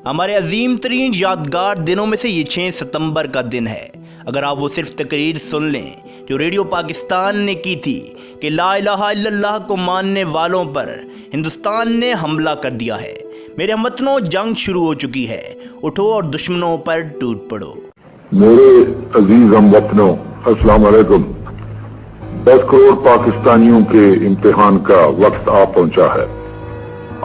ہمارے عظیم ترین یادگار دنوں میں سے یہ 6 ستمبر کا دن ہے۔ اگر آپ وہ صرف تقریر سن لیں جو ریڈیو پاکستان نے کی تھی کہ لا الہ الا اللہ کو ماننے والوں پر ہندوستان نے حملہ کر دیا ہے۔ میرے ہم وطنوں، جنگ شروع ہو چکی ہے، اٹھو اور دشمنوں پر ٹوٹ پڑو۔ میرے عزیز ہم وطنوں، السلام علیکم۔ 10 کروڑ پاکستانیوں کے امتحان کا وقت آ پہنچا ہے۔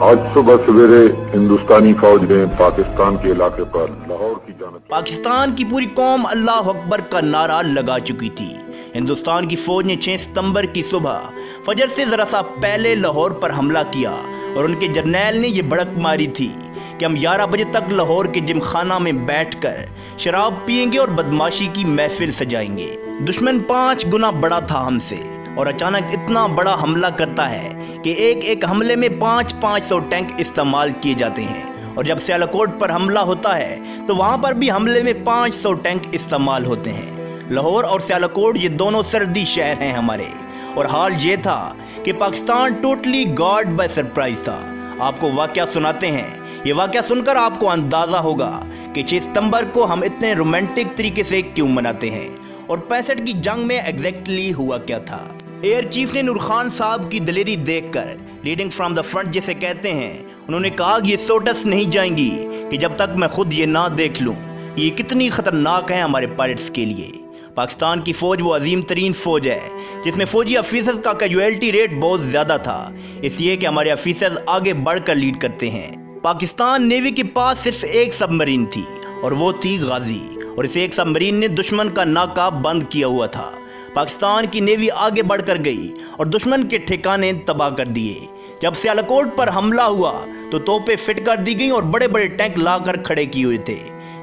آج صبح سویرے ہندوستانی فوج نے پاکستان کے علاقے پر لاہور کی جانب پاکستان کی پوری قوم اللہ اکبر کا نعرہ لگا چکی تھی۔ ہندوستان کی فوج نے 6 ستمبر کی صبح فجر سے ذرا سا پہلے لاہور پر حملہ کیا اور ان کے جرنیل نے یہ بڑک ماری تھی کہ ہم 11 بجے تک لاہور کے جم خانہ میں بیٹھ کر شراب پیئیں گے اور بدماشی کی محفل سجائیں گے۔ دشمن 5 گنا بڑا تھا ہم سے اور اچانک اتنا بڑا حملہ کرتا ہے کہ ایک حملے میں 500 ٹینک استعمال کیے جاتے ہیں، اور جب سیالکوٹ پر حملہ ہوتا ہے تو وہاں پر بھی حملے میں 500 ٹینک استعمال ہوتے ہیں۔ لاہور اور سیالکوٹ یہ دونوں سردی شہر ہیں ہمارے، اور حال یہ تھا کہ Pakistan totally guard by surprise تھا۔ آپ کو واقعہ سناتے ہیں، یہ واقعہ سن کر آپ کو اندازہ ہوگا کہ 6 ستمبر کو ہم اتنے رومانٹک طریقے سے کیوں مناتے ہیں اور 65 کی جنگ میں ایگزیکٹلی ہوا کیا تھا۔ ایئر چیف نے نور خان صاحب کی دلیری دیکھ کر لیڈنگ فرام دا فرنٹ جسے کہتے ہیں، انہوں نے کہا کہ یہ سوٹس نہیں جائیں گی کہ جب تک میں خود یہ نہ دیکھ لوں یہ کتنی خطرناک ہے ہمارے پائلٹس کے لیے۔ پاکستان کی فوج وہ عظیم ترین فوج ہے جس میں فوجی افیسرز کا کیجویلٹی ریٹ بہت زیادہ تھا، اس لیے کہ ہمارے افیسرز آگے بڑھ کر لیڈ کرتے ہیں۔ پاکستان نیوی کے پاس صرف ایک سب مرین تھی اور وہ تھی غازی، اور اس ایک سب مرین نے دشمن کا ناکہ بند کیا ہوا تھا۔ پاکستان کی نیوی آگے بڑھ کر گئی اور دشمن کے ٹھکانے تباہ کر دیے۔ جب سیالکوٹ پر حملہ ہوا تو توپیں فٹ کر دی گئیں اور بڑے بڑے ٹینک لا کر کھڑے کیے ہوئے تھے۔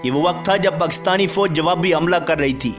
یہ وہ وقت تھا جب پاکستانی فوج جوابی حملہ کر رہی تھی۔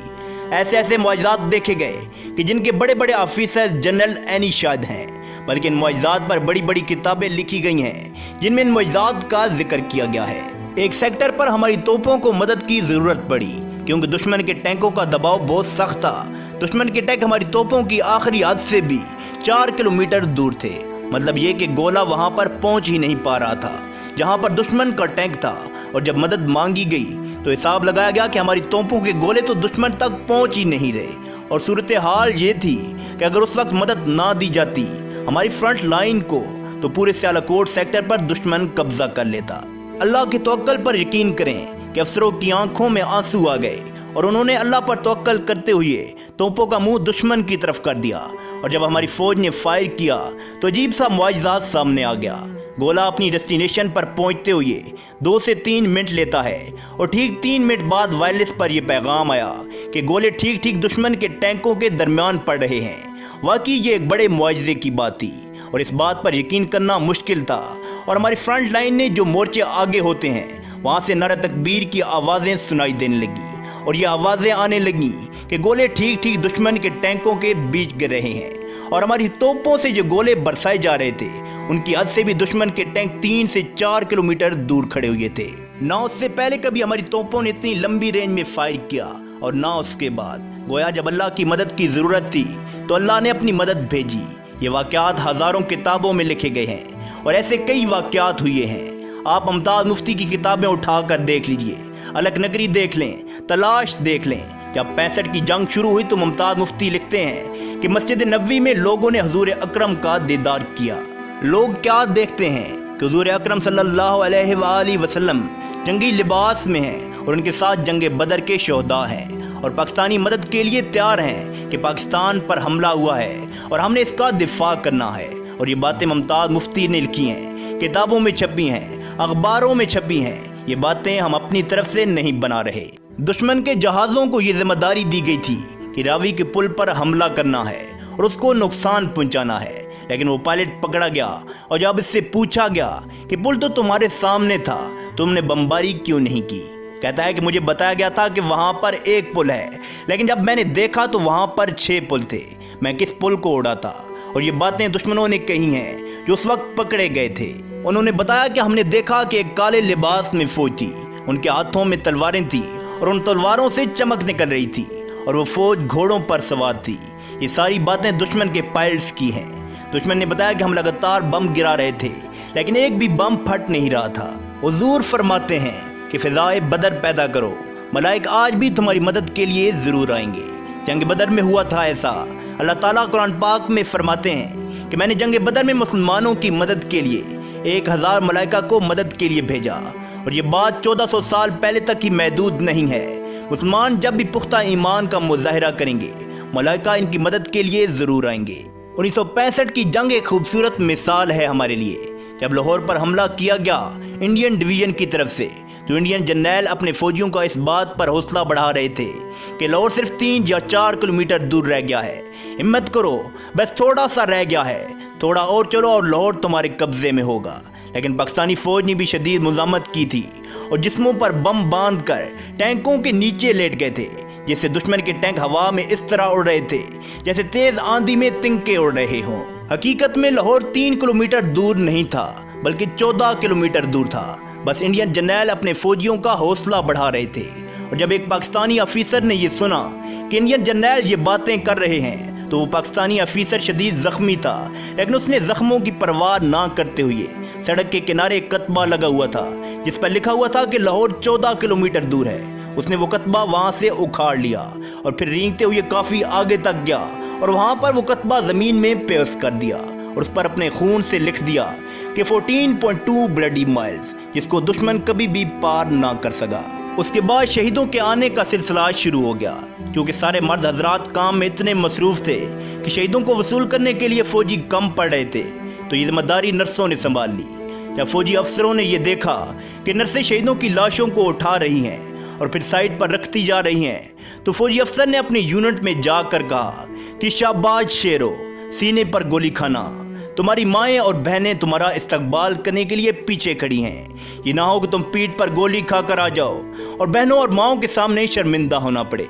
ایسے معجزات دیکھے گئے کہ جن کے بڑے بڑے آفیسر جنرل اینی شاہد ہیں، بلکہ ان معجزات پر بڑی بڑی کتابیں لکھی گئی ہیں جن میں ان معجزات کا ذکر کیا گیا ہے۔ ایک سیکٹر پر ہماری توپوں کو مدد کی ضرورت پڑی کیونکہ دشمن کے ٹینکوں کا دباؤ بہت سخت تھا۔ دشمن کے ٹینک ہماری توپوں کی آخری حد سے بھی 4 کلومیٹر دور تھے، مطلب یہ کہ گولہ وہاں پر پہنچ ہی نہیں پا رہا تھا جہاں پر دشمن کا ٹینک تھا، اور جب مدد مانگی گئی تو حساب لگایا گیا کہ ہماری توپوں کے گولے تو دشمن تک پہنچ ہی نہیں رہے، اور صورتحال یہ تھی کہ اگر اس وقت مدد نہ دی جاتی ہماری فرنٹ لائن کو تو پورے سیالکوٹ سیکٹر پر دشمن قبضہ کر لیتا۔ اللہ کے توکل پر یقین کریں کہ افسروں کی آنکھوں میں آنسو آ گئے اور انہوں نے اللہ پر توکل کرتے ہوئے توپوں کا منہ دشمن کی طرف کر دیا، اور جب ہماری فوج نے فائر کیا تو عجیب سا معجزات سامنے آ گیا۔ گولا اپنی ڈیسٹینیشن پر پہنچتے ہوئے 2 سے 3 منٹ لیتا ہے، اور ٹھیک 3 منٹ بعد وائرلیس پر یہ پیغام آیا کہ گولے ٹھیک دشمن کے ٹینکوں کے درمیان پڑ رہے ہیں۔ واقعی یہ ایک بڑے معجزے کی بات تھی اور اس بات پر یقین کرنا مشکل تھا، اور ہماری فرنٹ لائن نے جو مورچے آگے ہوتے ہیں وہاں سے نعرہ تکبیر کی آوازیں سنائی دینے لگی، اور یہ آوازیں آنے لگیں کہ گولے ٹھیک دشمن کے ٹینکوں کے بیچ گر رہے ہیں، اور ہماری توپوں سے جو گولے برسائے جا رہے تھے ان کی حد سے بھی دشمن کے ٹینک 3 سے 4 کلومیٹر دور کھڑے ہوئے تھے۔ نہ اس سے پہلے کبھی ہماری توپوں نے اتنی لمبی رینج میں فائر کیا، اور نہ اس کے بعد۔ گویا جب اللہ کی مدد کی ضرورت تھی تو اللہ نے اپنی مدد بھیجی۔ یہ واقعات ہزاروں کتابوں میں لکھے گئے ہیں اور ایسے کئی واقعات ہوئے ہیں۔ آپ ممتاز مفتی کی کتابیں اٹھا کر دیکھ لیجئے، الگ نگری دیکھ لیں، تلاش دیکھ لیں۔ جب 65 کی جنگ شروع ہوئی تو ممتاز مفتی لکھتے ہیں کہ مسجد نبوی میں لوگوں نے حضور اکرم کا دیدار کیا۔ لوگ کیا دیکھتے ہیں کہ حضور اکرم صلی اللہ علیہ وآلہ وسلم جنگی لباس میں ہیں اور ان کے ساتھ جنگ بدر کے شہداء ہیں، اور پاکستانی مدد کے لیے تیار ہیں کہ پاکستان پر حملہ ہوا ہے اور ہم نے اس کا دفاع کرنا ہے۔ اور یہ باتیں ممتاز مفتی نے لکھی ہیں، کتابوں میں چھپی ہیں، اخباروں میں چھپی ہیں۔ یہ باتیں ہم اپنی طرف سے نہیں بنا رہے۔ دشمن کے جہازوں کو یہ ذمہ داری دی گئی تھی کہ راوی کے پل پر حملہ کرنا ہے اور اس کو نقصان پہنچانا ہے، لیکن وہ پائلٹ پکڑا گیا، اور جب اس سے پوچھا گیا کہ پل تو تمہارے سامنے تھا، تم نے بمباری کیوں نہیں کی؟ کہتا ہے کہ مجھے بتایا گیا تھا کہ وہاں پر ایک پل ہے، لیکن جب میں نے دیکھا تو وہاں پر 6 پل تھے، میں کس پل کو اڑاتا؟ اور یہ باتیں دشمنوں نے کہی ہیں جو اس وقت پکڑے گئے تھے۔ انہوں نے بتایا کہ ہم نے دیکھا کہ ایک کالے لباس میں فوج تھی، ان کے ہاتھوں میں تلواریں تھیں اور ان تلواروں سے چمک نکل رہی تھی، اور وہ فوج گھوڑوں پر سوار تھی۔ یہ ساری باتیں دشمن کے پائلٹس کی ہیں۔ دشمن نے بتایا کہ ہم لگاتار بم گرا رہے تھے لیکن ایک بھی بم پھٹ نہیں رہا تھا۔ حضور فرماتے ہیں کہ فضائے بدر پیدا کرو، ملائک آج بھی تمہاری مدد کے لیے ضرور آئیں گے۔ جنگ بدر میں ہوا تھا ایسا۔ اللہ تعالیٰ قرآن پاک میں فرماتے ہیں کہ میں نے جنگ بدر میں مسلمانوں کی مدد کے لیے 1000 ملائکہ کو مدد کے لیے بھیجا، اور یہ بات 1400 سال پہلے تک ہی محدود نہیں ہے۔ مسلمان جب بھی پختہ ایمان کا مظاہرہ کریں گے، ملائکہ ان کی مدد کے لیے ضرور آئیں گے۔ 1965 کی جنگ ایک خوبصورت مثال ہے ہمارے لیے، جب لاہور پر حملہ کیا گیا انڈین ڈویژن کی طرف سے، تو انڈین جرنیل اپنے فوجیوں کا اس بات پر حوصلہ بڑھا رہے تھے کہ لاہور صرف 3 یا 4 کلومیٹر دور رہ گیا ہے، ہمت کرو، بس تھوڑا سا رہ گیا ہے، تھوڑا اور چلو اور لاہور تمہارے قبضے میں ہوگا۔ لیکن پاکستانی فوج نے بھی شدید مزاحمت کی تھی اور جسموں پر بم باندھ کر ٹینکوں کے نیچے لیٹ گئے تھے، جس سے دشمن کے ٹینک ہوا میں اس طرح اڑ رہے تھے جیسے تیز آندھی میں تنکے اڑ رہے ہوں۔ حقیقت میں لاہور 3 کلومیٹر دور نہیں تھا بلکہ 14 کلومیٹر دور تھا۔ بس انڈین جرنیل اپنے فوجیوں کا حوصلہ بڑھا رہے تھے، اور جب ایک پاکستانی افیسر نے یہ سنا کہ انڈین جرنیل یہ باتیں کر رہے ہیں تو وہ پاکستانی افیسر شدید زخمی تھا، لیکن اس نے زخموں کی پرواہ نہ کرتے ہوئے سڑک کے کنارے ایک کتبہ لگا ہوا تھا جس پر لکھا ہوا تھا کہ لاہور 14 کلومیٹر دور ہے۔ اس نے وہ کتبہ وہاں سے اکھاڑ لیا اور پھر رینگتے ہوئے کافی آگے تک گیا اور وہاں پر وہ کتبہ زمین میں پیوست کر دیا اور اس پر اپنے خون سے لکھ دیا کہ 14.2 بلڈی مائلز، جس کو دشمن کبھی بھی پار نہ کر سکا۔ اس کے بعد شہیدوں کے آنے کا سلسلہ شروع ہو گیا، کیونکہ سارے مرد حضرات کام میں اتنے مصروف تھے کہ شہیدوں کو وصول کرنے کے لیے فوجی کم پڑ رہے تھے، تو یہ ذمہ داری نرسوں نے سنبھال لی۔ جب فوجی افسروں نے یہ دیکھا کہ نرسیں شہیدوں کی لاشوں کو اٹھا رہی ہیں اور پھر سائٹ پر رکھتی جا رہی ہیں، تو فوجی افسر نے اپنے یونٹ میں جا کر کہا کہ شاباش شیرو، سینے پر گولی کھانا، تمہاری مائیں اور بہنیں تمہارا استقبال کرنے کے لیے پیچھے کھڑی ہیں، یہ نہ ہو کہ تم پیٹھ پر گولی کھا کر آ جاؤ اور بہنوں اور ماؤں کے سامنے شرمندہ ہونا پڑے۔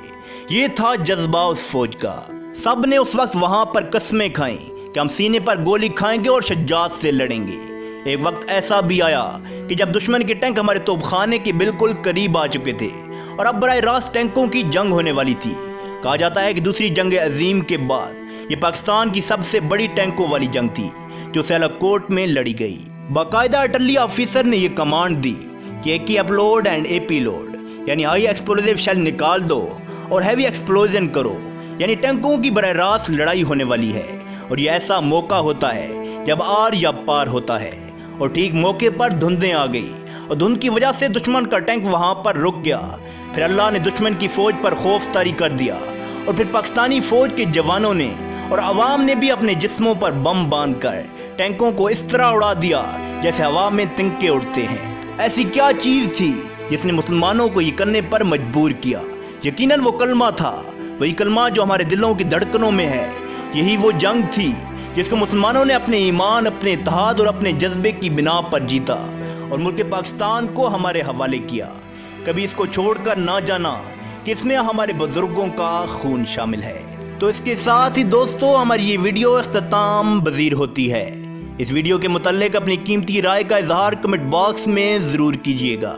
یہ تھا جذبہ اس فوج کا۔ سب نے اس وقت وہاں پر قسمیں کھائیں کہ ہم سینے پر گولی کھائیں گے اور شجاعت سے لڑیں گے۔ ایک وقت ایسا بھی آیا کہ جب دشمن کے ٹینک ہمارے توپ خانے کے بالکل قریب آ چکے تھے اور اب براہ راست ٹینکوں کی جنگ ہونے والی تھی۔ کہا جاتا ہے کہ دوسری جنگ عظیم کے بعد یہ پاکستان کی سب سے بڑی ٹینکوں والی جنگ تھی جو سیالہ کوٹ میں لڑی گئی۔ باقاعدہ اٹلی آفیسر نے یہ کمانڈ دی کہ اے کی upload and A P load, یعنی ہائی ایکسپلوزیو شیل نکال دو اور ہیوی ایکسپلوژن کرو، یعنی ٹینکوں کی براہ راست لڑائی ہونے والی ہے، اور یہ ایسا موقع ہوتا ہے جب آر یا پار ہوتا ہے۔ اور ٹھیک موقع پر دھندیں آ گئی اور دھند کی وجہ سے دشمن کا ٹینک وہاں پر رک گیا۔ پھر اللہ نے دشمن کی فوج پر خوف طاری کر دیا، اور پھر پاکستانی فوج کے جوانوں نے اور عوام نے بھی اپنے جسموں پر بم باندھ کر ٹینکوں کو اس طرح اڑا دیا جیسے ہوا میں تنکے اڑتے ہیں۔ ایسی کیا چیز تھی جس نے مسلمانوں کو یہ کرنے پر مجبور کیا؟ یقیناً وہ کلمہ تھا، وہی کلمہ جو ہمارے دلوں کی دھڑکنوں میں ہے۔ یہی وہ جنگ تھی جس کو مسلمانوں نے اپنے ایمان، اپنے اتحاد اور اپنے جذبے کی بنا پر جیتا اور ملک پاکستان کو ہمارے حوالے کیا۔ کبھی اس کو چھوڑ کر نہ جانا کہ اس میں ہمارے بزرگوں کا خون شامل ہے۔ تو اس کے ساتھ ہی دوستو ہماری یہ ویڈیو اختتام پذیر ہوتی ہے۔ اس ویڈیو کے متعلق اپنی قیمتی رائے کا اظہار کمنٹ باکس میں ضرور کیجیے گا۔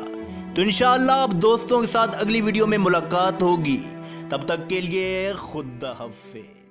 تو انشاءاللہ اب دوستوں کے ساتھ اگلی ویڈیو میں ملاقات ہوگی، تب تک کے لیے خدا حافظ۔